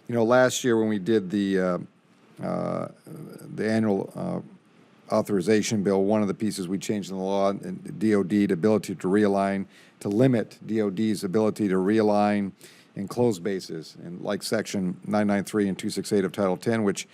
You know, last year when we did the annual authorization bill, one of the pieces we changed in the law, and DOD, the ability to realign, to limit DOD's ability to realign and close bases, and like Section 993 and 268 of Title 10, which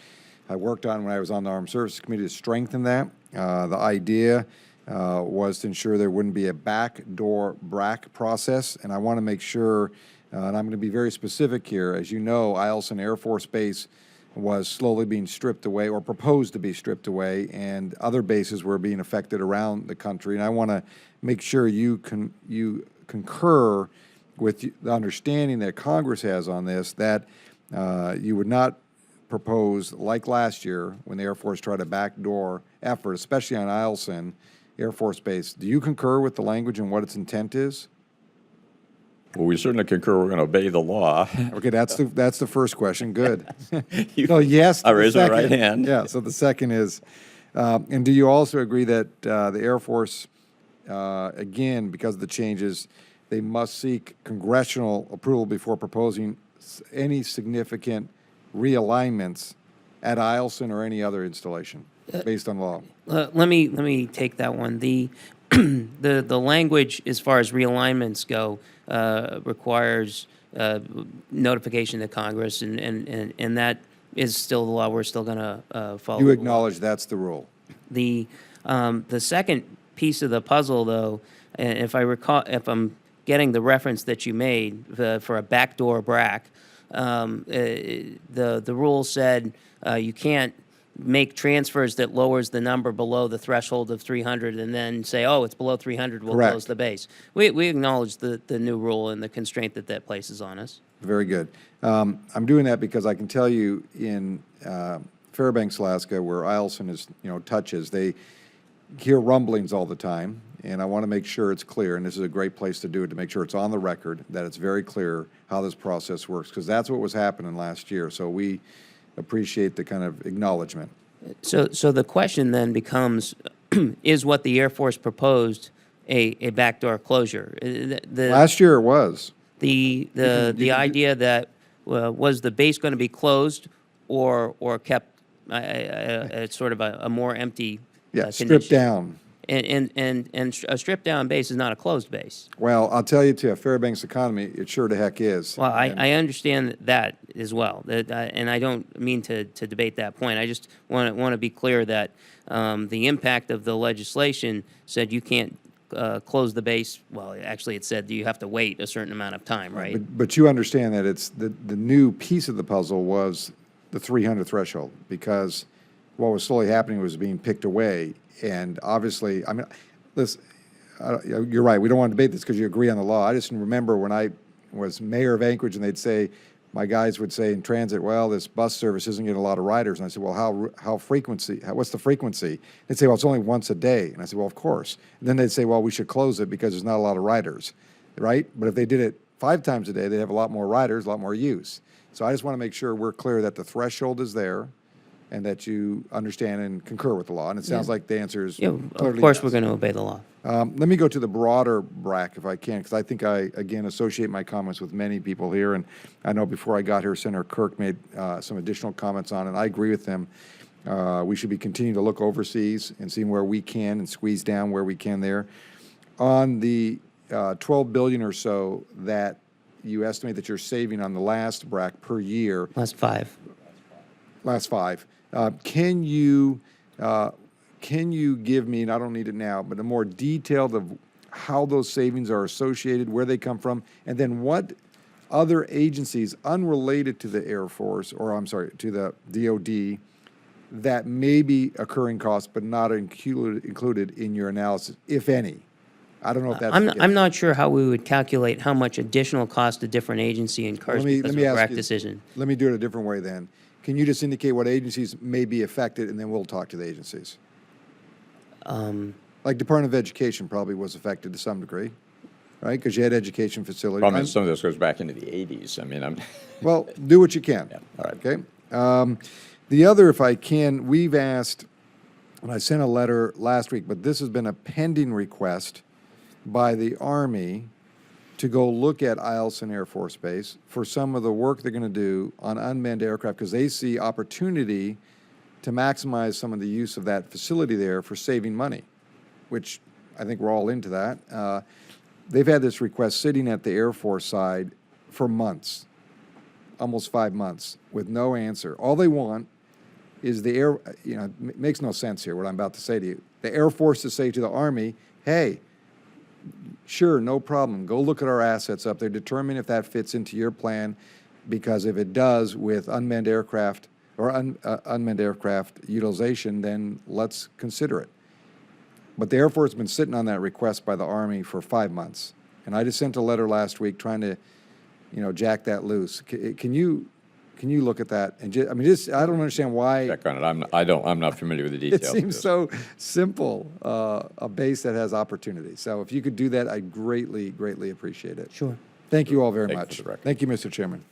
I worked on when I was on the Armed Services Committee to strengthen that. The idea was to ensure there wouldn't be a backdoor BRAC process, and I want to make sure, and I'm going to be very specific here. As you know, Eielson Air Force Base was slowly being stripped away, or proposed to be stripped away, and other bases were being affected around the country. And I want to make sure you concur with the understanding that Congress has on this, that you would not propose, like last year when the Air Force tried a backdoor effort, especially on Eielson Air Force Base. Do you concur with the language and what its intent is? Well, we certainly concur we're going to obey the law. Okay, that's the first question. Good. No, yes. I raise my right hand. Yeah, so the second is, and do you also agree that the Air Force, again, because of the changes, they must seek congressional approval before proposing any significant realignments at Eielson or any other installation based on law? Let me take that one. The the language as far as realignments go requires notification to Congress, and that is still the law. We're still going to follow. You acknowledge that's the rule. The second piece of the puzzle, though, if I recall, if I'm getting the reference that you made for a backdoor BRAC, the rule said you can't make transfers that lowers the number below the threshold of 300 and then say, oh, it's below 300, we'll Correct. close the base. We acknowledge the new rule and the constraint that places on us. Very good. I'm doing that because I can tell you in Fairbanks, Alaska, where Eielson is, touches, they hear rumblings all the time, and I want to make sure it's clear, and this is a great place to do it, to make sure it's on the record, that it's very clear how this process works, because that's what was happening last year. So we appreciate the kind of acknowledgement. So the question then becomes, is what the Air Force proposed a backdoor closure? Last year it was. The idea that was the base going to be closed or kept sort of a more empty Stripped condition? down. And a stripped down base is not a closed base. Well, I'll tell you, to a Fairbanks economy, it sure the heck is. Well, I understand that as well, and I don't mean to debate that point. I just want to be clear that the impact of the legislation said you can't close the base. Well, actually, it said you have to wait a certain amount of time, right? But you understand that it's the new piece of the puzzle was the 300 threshold, because what was slowly happening was being picked away. And obviously, I mean, listen, you're right. We don't want to debate this because you agree on the law. I just remember when I was mayor of Anchorage, and they'd say, my guys would say in transit, well, this bus service isn't getting a lot of riders. And I said, well, what's the frequency? They'd say, well, it's only once a day. And I said, well, of course. And then they'd say, well, we should close it because there's not a lot of riders, right? But if they did it 5 times a day, they'd have a lot more riders, a lot more use. So I just want to make sure we're clear that the threshold is there, and that you understand and concur with the law. And it sounds like the answer is clearly of course yes. we're going to obey the law. Let me go to the broader BRAC, if I can, because I think I, again, associate my comments with many people here. And I know before I got here, Senator Kirk made some additional comments on it, and I agree with him. We should be continuing to look overseas and seeing where we can and squeeze down where we can there. On the $12 billion or so that you estimate that you're saving on the last BRAC per year. Last five. Can you give me, and I don't need it now, but a more detailed of how those savings are associated, where they come from, and then what other agencies unrelated to the Air Force, or I'm sorry, to the DOD, that may be occurring costs but not included in your analysis, if any? I don't know if that's I'm not sure how we would calculate how much additional cost a different agency incurs because of a BRAC decision. Let me do it a different way then. Can you just indicate what agencies may be affected, and then we'll talk to the agencies? Like Department of Education probably was affected to some degree, right? Because you had education facilities. Problem is, some of this goes back into the 80s. I mean, Well, do what you can. Yeah, all right. Okay. The other, if I can, we've asked, and I sent a letter last week, but this has been a pending request by the Army to go look at Eielson Air Force Base for some of the work they're going to do on unmanned aircraft because they see opportunity to maximize some of the use of that facility there for saving money, which I think we're all into that. They've had this request sitting at the Air Force side for months, almost 5 months, with no answer. All they want is the air, it makes no sense here what I'm about to say to you. The Air Force to say to the Army, hey, sure, no problem. Go look at our assets up there. Determine if that fits into your plan, because if it does with unmanned aircraft or unmanned aircraft utilization, then let's consider it. But the Air Force has been sitting on that request by the Army for 5 months. And I just sent a letter last week trying to, jack that loose. Can you look at that? And I don't understand why. Check on it. I'm not familiar with the It details. seems so simple, a base that has opportunity. So if you could do that, I'd greatly, greatly appreciate it. Sure. Thank you all very Thank you much. for the record. Thank you, Mr. Chairman.